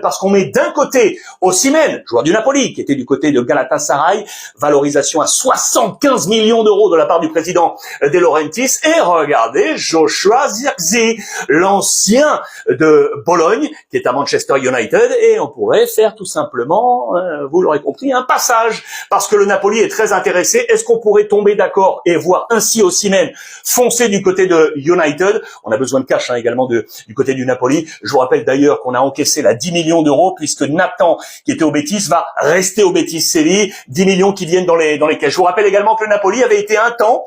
parce qu'on met d'un côté Osimhen, joueur du Napoli, qui était du côté de Galatasaray, valorisation à 75 millions d'euros de la part du président De Laurentiis, et regardez Joshua Zirkzee, l'ancien de Bologne, qui est à Manchester United, et on pourrait faire tout simplement, vous l'aurez compris, un passage, parce que le Napoli est très intéressé. Est-ce qu'on pourrait tomber d'accord et voir ainsi Osimhen foncer du côté de United? On a besoin de cash également du côté du Napoli. Je vous rappelle d'ailleurs qu'on a encaissé la 10 millions d'euros, puisque Nathan, qui était au Betis, va rester au Betis Séville. 10 millions qui viennent dans les caisses. Je vous rappelle également que le Napoli avait été un temps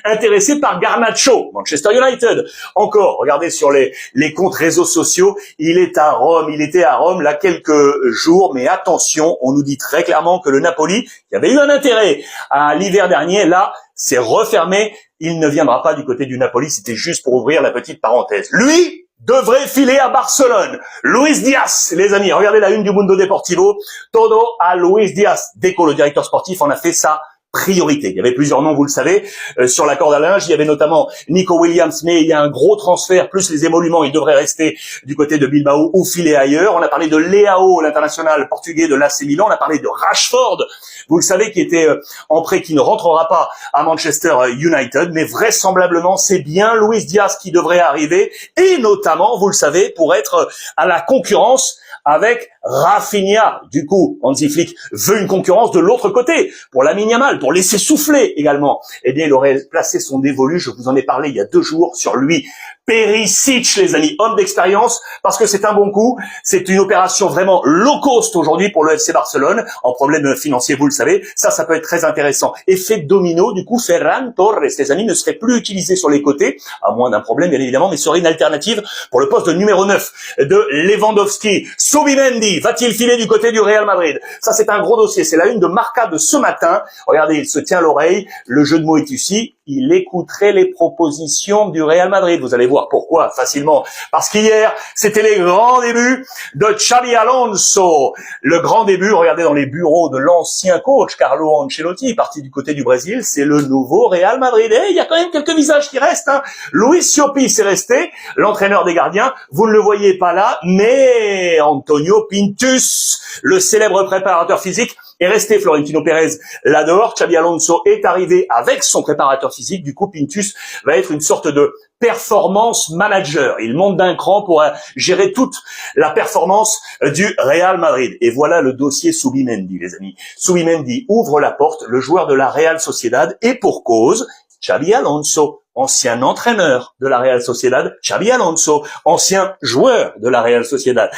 intéressé par Garnacho, Manchester United. Encore, regardez sur les comptes réseaux sociaux, il était à Rome là quelques jours, mais attention, on nous dit très clairement que le Napoli, qui avait eu un intérêt à l'hiver dernier, là, c'est refermé. Il ne viendra pas du côté du Napoli, c'était juste pour ouvrir la petite parenthèse. Lui devrait filer à Barcelone. Luis Diaz, les amis, regardez la une du Mundo Deportivo. Todo a Luis Diaz. Deco, le directeur sportif, en a fait sa priorité. Il y avait plusieurs noms, vous le savez, sur la corde à linge. Il y avait notamment Nico Williams, mais il y a un gros transfert, plus les émoluments. Il devrait rester du côté de Bilbao ou filer ailleurs. On a parlé de Leao, l'international portugais de l'AC Milan. On a parlé de Rashford, vous le savez, qui était en prêt, qui ne rentrera pas à Manchester United. Mais vraisemblablement, c'est bien Luis Diaz qui devrait arriver. Et notamment, vous le savez, pour être à la concurrence avec Rafinha. Du coup, Hansi Flick veut une concurrence de l'autre côté, pour Lamine Yamal, pour laisser souffler également. Eh bien, il aurait placé son dévolu, je vous en ai parlé il y a 2 jours, sur lui. Perisic, les amis, homme d'expérience, parce que c'est un bon coup. C'est une opération vraiment low cost aujourd'hui pour le FC Barcelone, en problème financier, vous le savez. Ça peut être très intéressant. Effet domino, du coup, Ferran Torres, les amis, ne serait plus utilisé sur les côtés, à moins d'un problème, bien évidemment, mais serait une alternative pour le poste de numéro 9 de Lewandowski. Zubimendi va-t-il filer du côté du Real Madrid? Ça, c'est un gros dossier. C'est la une de Marca de ce matin. Regardez, il se tient l'oreille. Le jeu de mots est ici. Il écouterait les propositions du Real Madrid. Vous allez voir pourquoi facilement. Parce qu'hier, c'était les grands débuts de Xabi Alonso. Le grand début, regardez dans les bureaux de l'ancien coach Carlo Ancelotti, parti du côté du Brésil, c'est le nouveau Real Madrid. Et il y a quand même quelques visages qui restent. Luis Llopis est resté, l'entraîneur des gardiens. Vous ne le voyez pas là, mais Antonio Pintus, le célèbre préparateur physique, est resté. Florentino Pérez l'adore. Xabi Alonso est arrivé avec son préparateur physique. Du coup, Pintus va être une sorte de performance manager. Il monte d'un cran pour gérer toute la performance du Real Madrid. Et voilà le dossier Zubimendi, les amis. Zubimendi ouvre la porte, le joueur de la Real Sociedad, et pour cause, Xabi Alonso, ancien entraîneur de la Real Sociedad, Xabi Alonso, ancien joueur de la Real Sociedad.